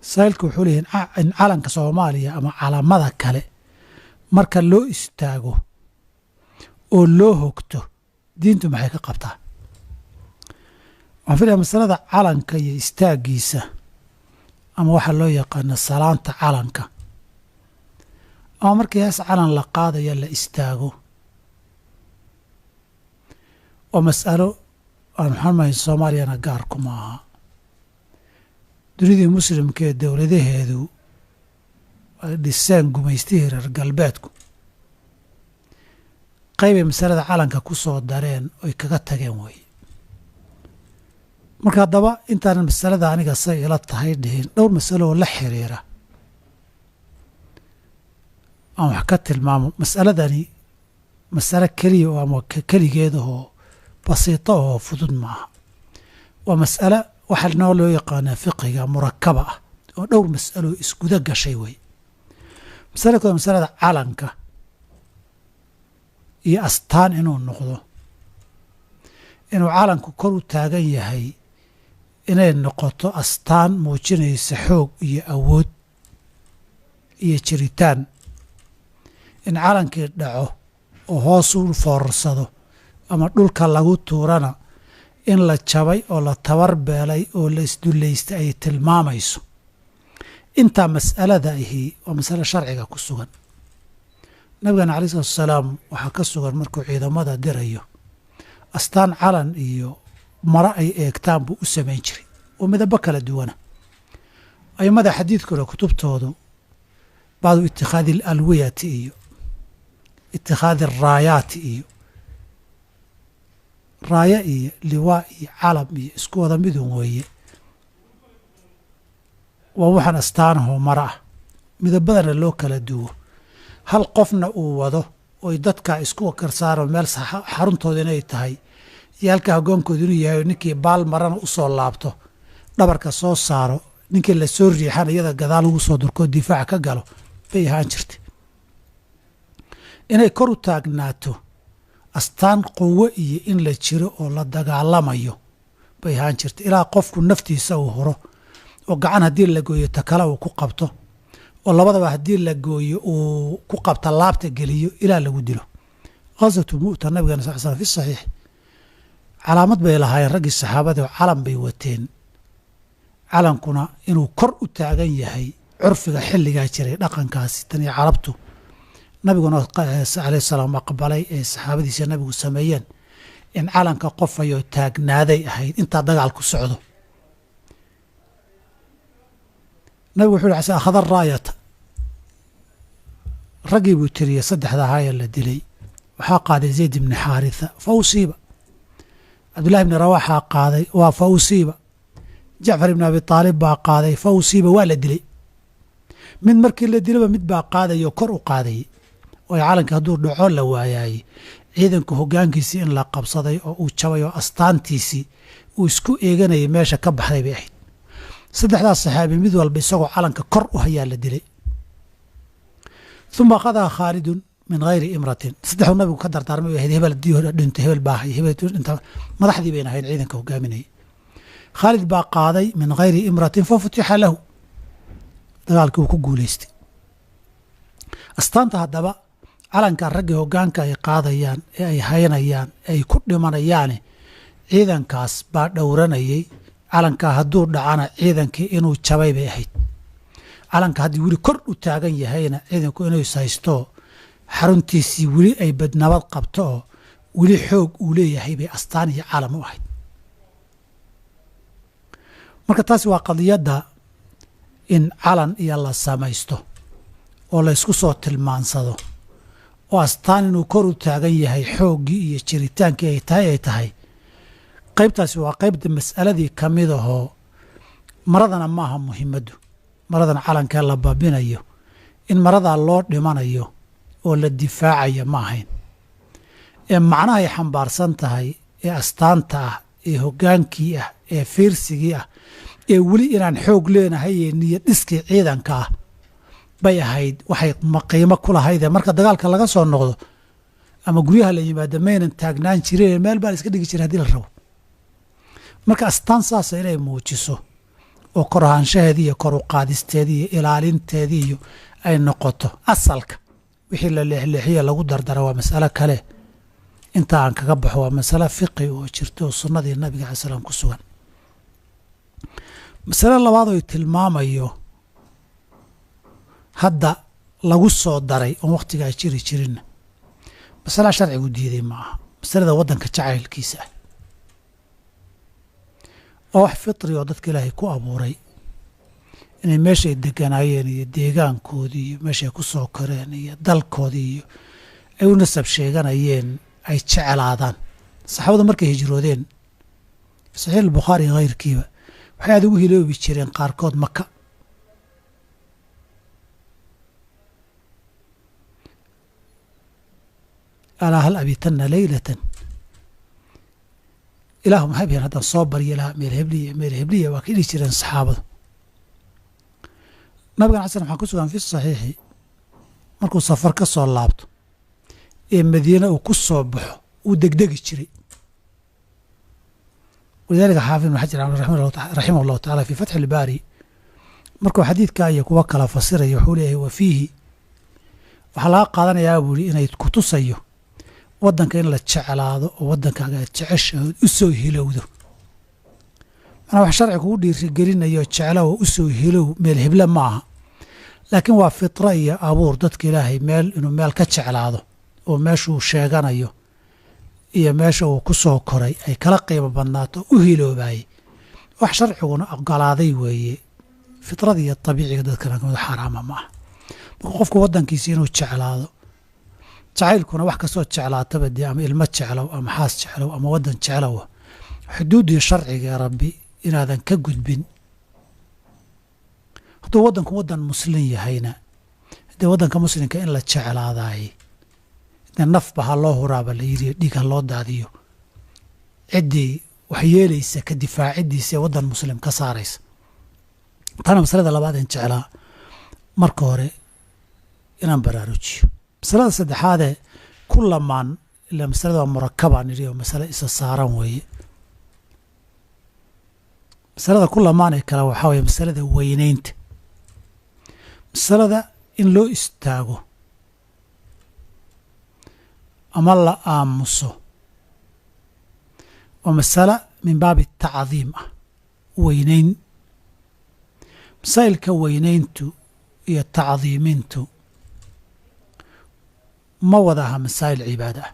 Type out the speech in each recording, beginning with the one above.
saa'ilku wuxuu leeyahay in calanka Soomaaliya ama calamada kale marka loo istaago oo loo hogto diintu maxay ka qabtaa? waxaan filayaa masalada calanka iyo istaagiisa ama waxa loo yaqaano salaanta calanka ama markii hees calan la qaadayo la istaago oo mas'alo aan xamayn Soomaaliyana gaar kuma aha dunidii muslimka ee dowladaheedu ay dhiseen gumaystihii reer galbeedku qaybay masalada calanka ku soo dareen oy kaga tageen weeye. marka haddaba intaanan masalada aniga say ila tahay dhihin dhowr masalo oo la xiriira aan wax ka tilmaamo. masaladani masalo keliya oo ama keligeedahoo basiito oo fudud maaha. waa mas'alo waxaa noo loo yaqaanaa fiqiga murakaba ah oo dhowr mas'alo isguda gashay wey. masalada koowaad masalada calanka iyo astaan inuu noqdo, inuu calanku kor u taagan yahay, inay noqoto astaan muujinaysa xoog iyo awood iyo jiritaan. in calankii dhaco oo hoos u foorarsado ama dhulka lagu tuurana in la jabay oo la tabar beelay oo la isdullaystay ay tilmaamayso. intaa mas'alada ahi waa masalo sharciga ku sugan. nabigana calaih salatu wasalaam waxaa ka sugan markuu ciidamada dirayo astaan calan iyo maro ay eegtaan buu u samayn jiray oo midabo kala duwana. aimada xadiidkuna kutubtoodu bacdu itikhaadi alalwiyati iyo itikhaadi araayaati iyo raaya iyo liwaa iyo calam iyo isku wada midun weeye. waa waxaan astaanahoo mara ah midabadana loo kala duwo. hal qofna uu wado oy dadka isku karsaaro meel xaruntooda inay tahay iyo halka hogaankooda inuu yahay ninkii baal marana u soo laabto dhabarka soo saaro ninkii la soo riixan iyada gadaal ugu soo durkoo difaaca ka galo bay ahaan jirtay. inay kor u taagnaato astaan quwo iyo in la jiro oo la dagaalamayo bay ahaan jirtay ilaa qofku naftiisa uu huro oo gacan haddii la gooyo ta kale uu ku qabto oo labadaba haddii la gooyo uu ku qabta laabta geliyo ilaa lagu dilo. ghazwatu mu'ta nabigana sal slam fi saxiix calaamad bay lahaayeen raggii saxaabada oo calan bay wateen. calankuna inuu kor u taagan yahay curfiga xilligaa jiray dhaqankaasi tan iyo carabtu nabiguna alayh salaam aqbalay ee saxaabadiisa nabigu sameeyeen in calanka qofayoo taagnaaday ahayd intaa dagaal ku socdo. nabigu wuxuu yhi akhada raayata raggii buu tiriyey saddexda ahaayee la dilay waxaa qaaday zayd ibni xaaritha fa usiiba. cabdullahi ibni rawaxaa qaaday waa fa usiiba. jacfar ibni abi taalib baa qaaday fa usiiba waa la dilay. mid markii la dilaba mid baa qaadayoo kor u qaadayay oo calanka hadduu dhaco la waayaayey ciidanku hoggaankiisii in la qabsaday oo uu jabay oo astaantiisii uu isku eeganayay meesha ka baxday bay ahayd. saddexdaas saxaabi mid walba isagoo calanka kor u hayaa la dilay. uma akhadaa khaalidun min hayri imratin. saddexuu nabigu ka dardaarmay bay ahayd hebel haddii hore dhinto hebel baa hay hebel dhinta madaxdii bayna ahayn ciidanka hogaaminayay. khaalid baa qaaday min hayri imratin fa futixa lahu. dagaalkii uu ku guulaystay. astaanta haddaba calanka raggii hoggaanka ay qaadayaan ee ay haynayaan ee ay ku dhimanayaane ciidankaas baa dhowranayay. calankaa hadduu dhacana ciidankii inuu jabay bay ahayd. calanka haddii weli kor u taagan yahayna ciidanku inuu ishaysto xaruntiisii weli ay badnabad qabto oo weli xoog uu leeyahay bay astaan iyo calam u ahayd. marka taasi waa qadiyadda in calan iyo la samaysto oo la isku soo tilmaansado oo astaan inuu kor u taagan yahay xooggii iyo jiritaankii ay tahay qaybtaasi waa qaybta mas'aladii ka mid ahoo maradana ma aha muhiimaddu. maradan calankee la baabinayo in maradaa loo dhimanayo oo la difaacayo ma ahayn ee macnahay xambaarsan tahay ee astaanta ah ee hoggaankii ah ee fiirsigii ah ee weli inaan xoog leenahay ee niyad dhiskii ciidanka ah bay ahayd. waxay qiimo ku lahaydee marka dagaalka laga soo noqdo ama guryaha la yimaado maynan taagnaan jireen meel baa la iska dhigi jiray haddii la rabo. marka astaan saasa inay muujiso oo kor ahaanshaheedii iyo kor u qaadisteedii iyo ilaalinteedii iyo ay noqoto asalka. wixii la leexleexiye lagu dardara waa mas'alo kale. inta aan kaga baxo waa masalo fiqi oo jirta oo sunnadii nabiga calaih salaam ku sugan. masalo labaad oo tilmaamayo hadda lagu soo daray oon wakhtigaa jiri jirinna masala sharcigu diiday ma aha. masalada waddanka jacaylkiisa ah oo wax fitri oo dadka ilaahay ku abuuray inay meeshay deganaayeen iyo deegaankoodii iyo meeshay ku soo koreen iyo dalkoodii iyo ay u nasab sheeganayeen ay jeclaadaan. saxaabadu markay hijroodeen saxiix albukhaari iyo hayrkiiba waxay aad ugu hiloobi jireen qaarkood maka. alaa hal abitanna leylatan ilaahu maxay biheen haddaan soo baryo ilaha meel hebliya waa ka dhihi jireen saxaabadu. nabigan cala slam waxaa ku sugan fi saxiixi markuu safar ka soo laabto ee madiina uu ku soo baxo uu degdegi jiray. walidaalika xaafid ibn xajar raximah allahu tacala fii fatxi ilbaari markuu xadiidkaa iyo kuwa kala fasiraya wuxuu leeyahay wa fiihi waxaa laga qaadanayaa buu yihi inay ku tusayo waddanka in la jeclaado oo waddankaaga aad jeceshahood u soo hilowdo. manaa wax sharci kugu dhiirigelinayo jecla oo u soo hilow meel heble ma aha, laakiin waa fitra iyo abuur dadka ilaahay meel inuu meel ka jeclaado oo meeshuu sheeganayo iyo meesha uu ku soo koray ay kala qiimo badnaato u hiloobaayey. wax sharciguna ogolaaday weeye. fitrada iyo abiiciga dadkana kamid xaaraama ma aha. marka qofku waddankiisa inuu jeclaado, jacaylkuna wax kastoo jeclaataba dee ama ilmo jeclow ama xaas jeclow ama waddan jeclow xuduuddii sharciga ee rabbi inaadan ka gudbin. hadduu waddanku waddan muslim yahayna dee waddanka muslimka in la jeclaadaayey dee nafba ha loo huraaba la yidhi dhiig ha loo daadiyo ciddii wax yeelaysa ka difaaciddiisa ee waddan muslim ka saaraysa. taana masalada labaad in jeclaa marka hore inaan baraarujiyo. masalada saddexaadee ku lamaan ilaa masalada waa murakabaan nidhi oo masale isa saaran weeye. masalada ku lamaan ee kale waxaa weeye masalada weynaynta. masalada in loo istaago ama la aamuso waa masala min baabi tacdiim ah, weynayn. masaa'ilka weynayntu iyo tacdiimintu ma wada aha masaa'il cibaada ah.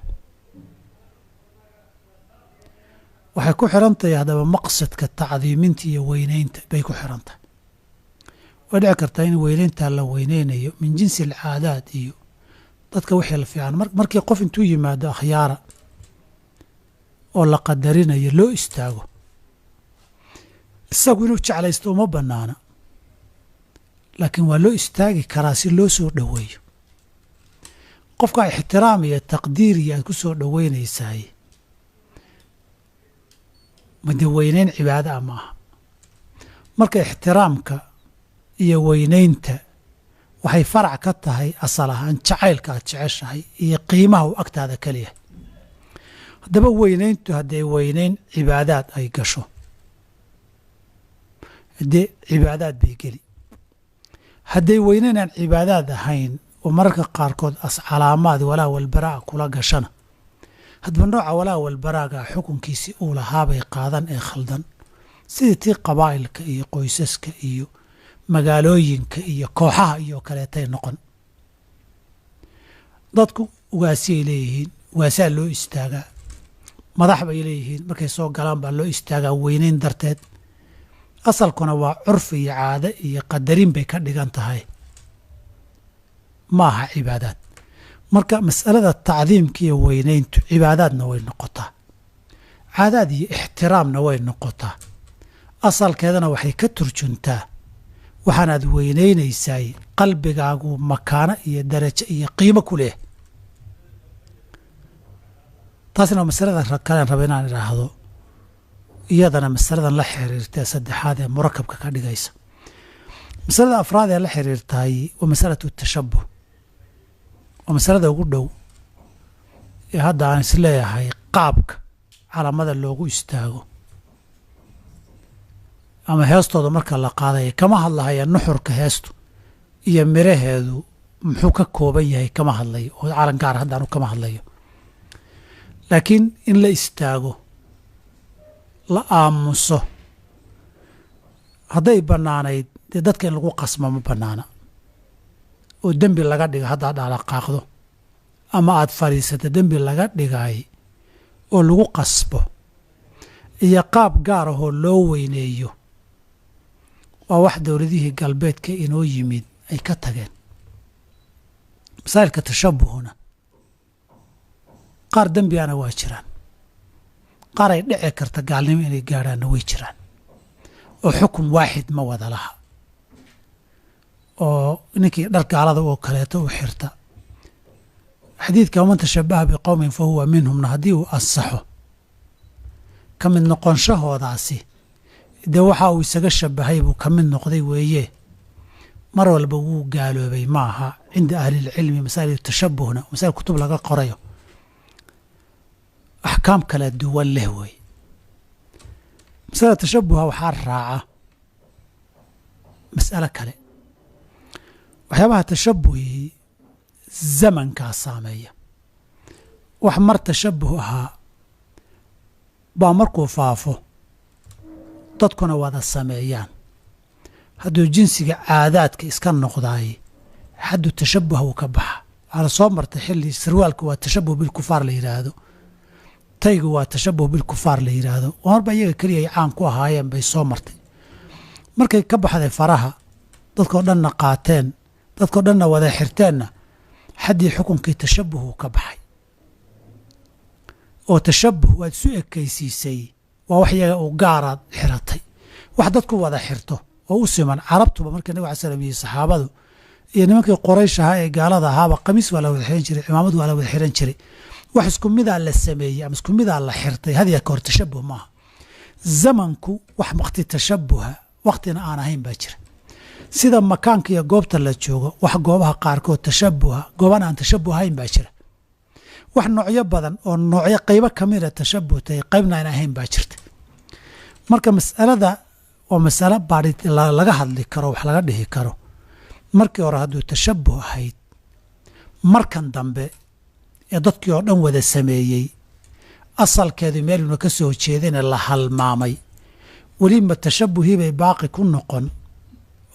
waxay ku xiran tahay haddaba maqsadka tacdiiminta iyo weynaynta bay ku xiran tahay. way dhici kartaa in weynayntaa la weyneynayo min jinsi alcaadaad iyo dadka wixii la fiican markii qof intuu yimaado akhyaara oo la qadarinayo loo istaago isagu inuu jeclaysto uma bannaana, laakiin waa loo istaagi karaa si loo soo dhoweeyo. qofka ixtiraam iyo taqdiir iyo aad ku soo dhoweynaysaay made weynayn cibaado ah ma aha. marka ixtiraamka iyo weynaynta waxay farac ka tahay asal ahaan jacaylka aad jeceshahay iyo qiimaha uu agtaada ka leeyahay. haddaba weynayntu hadday weynayn cibaadaad ay gasho haddee cibaadaad bay geli. hadday weynayn aan cibaadaad ahayn oo mararka qaarkood calaamaad walaa walbaraa kula gashana hadba nooca walaa walbaraaga xukunkiisii uu lahaabay qaadan ee khaldan, sidii tii qabaa'ilka iyo qoysaska iyo magaalooyinka iyo kooxaha iyo kaleetay noqon. dadku ugaasiyay leeyihiin, ugaasaa loo istaagaa. madax bay leeyihiin, markay soo galaan baa loo istaagaa weynayn darteed. asalkuna waa curfi iyo caade iyo qadarin bay ka dhigan tahay, ma aha cibaadaad. marka mas'alada tacdiimka iyo weynayntu cibaadaadna way noqotaa, caadaad iyo ixtiraamna way noqotaa. asalkeedana waxay ka turjuntaa waxaanaad weynaynaysaay qalbigaagu makaano iyo darajo iyo qiimo ku leh. taasna waa masalada kalean raba inaan idhaahdo iyadana masaladan la xiriirtae saddexaad ee murakabka ka dhigaysa. masalada afraad ee la xiriirtahay waa masalatu tashabuh. waa masalada ugu dhow ee hadda aan isleeyahay qaabka calaamada loogu istaago ama heestooda marka la qaadaya kama hadlahaya nuxurka heestu iyo miraheedu muxuu ka kooban yahay kama hadlayo oo calan gaar haddaanu kama hadlayo laakiin in la istaago la aamuso hadday bannaanayd dee dadka in lagu qasmo ma bannaana oo dembi laga dhiga haddaad dhaqaaqdo ama aad fadhiisato dembi laga dhigay oo lagu qasbo iyo qaab gaar ahoo loo weyneeyo waa wax dowladihii galbeedka inoo yimid ay ka tageen masaa'ilka tashabbuhuna qaar dembiana waa jiraan qaar ay dhici karta gaalnimo inay gaadhaanna way jiraan oo xukun waaxid ma wada laha oo ninkii dhar gaalada oo kaleeto u xirta xadiidka waman tashabbaha biqowmin fa huwa minhumna haddii uu ansaxo ka mid noqonshahoodaasi dee waxa uu isaga shabbahay buu ka mid noqday weeye mar walba wuu gaaloobay ma aha cinda ahlilcilmi masaa'il tashabbuhna masaa'il kutub laga qorayo axkaam kala duwan leh wey masalada tashabbuha waxaa raaca mas'alo kale waxyaabaha tashabbuhii zamankaa saameeya wax mar tashabbuh ahaa baa markuu faafo dadkuna wada sameeyaan hadduu jinsiga caadaadka iska noqdaay xaddu tashabbuha wuu ka baxa waxaa la soo martay xilli sarwaalka waa tashabbuh bilkufaar la yidhaahdo taygu waa tashabbuh bilkufaar la yidhaahdo oo marba iyaga keliya ay caan ku ahaayeen bay soo martay markay ka baxday faraha dadkoo dhanna qaateen dadkoo dhanna wada xirteenna xaddii xukunkii tashabbuh uu ka baxay oo tashabbuh waad isu ekaysiisay waa wax iyaga u gaaraad xiratay wax dadku wada xirto oo u siman carabtuba markii nabig alay slam iyo saxaabadu iyo nimankii qoraysh ahaa ee gaalada ahaaba qamiis waa la wada xiran jiray cimaamad waa la wada xiran jiray wax isku midaa la sameeyey ama isku midaa la xirtay hadiya ka hor tashabbuh maaha zamanku wax waqti tashabbuha waqtina aan ahayn baa jira sida makaanka iyo goobta la joogo wax goobaha qaarkood tashabbuha gooban aan tashabbuh ahayn baa jira wax noocyo badan oo noocyo qaybo ka mida tashabbuhtay qaybna aan ahayn baa jirta marka mas'alada oo mas'alo baadhid laga hadli karo wax laga dhihi karo markii hore hadduu tashabbuh ahayd markan dambe ee dadkii oo dhan wada sameeyey asalkeedu meeluna ka soo jeedina la halmaamay weliba tashabbuhii bay baaqi ku noqon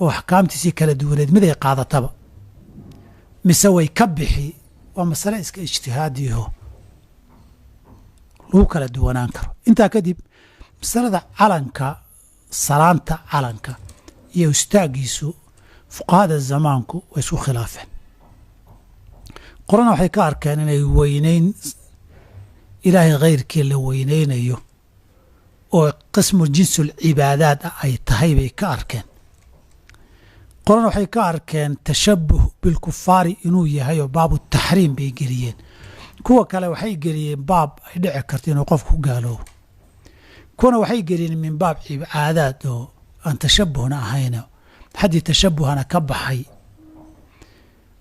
oo axkaamtiisii kala duwaneed mid ay qaadataba mise way ka bixi waa masale iska ijtihaadiyaho lagu kala duwanaan karo intaa kadib masalada calanka salaanta calanka iyo istaagiisu fuqahada zamaanku way isku khilaafeen qorana waxay ka arkeen inay weynayn ilaahay khayrkii la weynaynayo oo qismu jinsul cibaadaad ah ay tahay bay ka arkeen qorana waxay ka arkeen tashabbuh bilkufaari inuu yahay oo baabu taxriim bay geliyeen kuwa kale waxay geliyeen baab ay dhici karto inuu qofku ku gaaloobo kuwana waxay geliyeen min baab cibaadaad oo aan tashabbuhna ahayno xaddii tashabbuhana ka baxay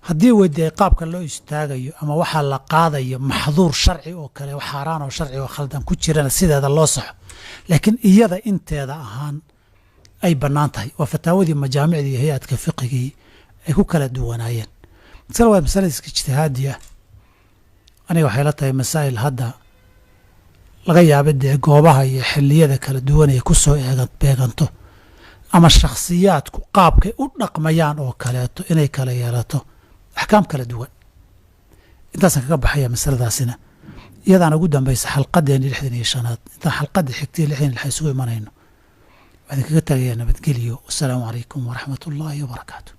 haddii weydiay qaabka loo istaagayo ama waxaa la qaadayo maxduur sharci oo kale wax xaaraan oo sharci oo khaldan ku jirana sideeda loo saxo laakiin iyada inteeda ahaan ay bannaan tahay waa fataawadii majaamicdii iyo hay-adka fiqigii ay ku kala duwanaayeen masale waa masale iska ijtihaadi ah aniga waxay la tahay masaa'il hadda laga yaaba dee goobaha iyo xilliyada kala duwan ay ku soo beeganto ama shakhsiyaadku qaabkay u dhaqmayaan oo kaleeto inay kala yeelato axkaam kala duwan intaasaan kaga baxaya masaladaasina iyadaan ugu dambaysa xalqadeeni 65aad intaan xalqadda xigtay 66 isugu imanayno waxaan kaga tagayaa nabadgelyo wasalaamu calaykum waraxmat ullaahi wabarakaatu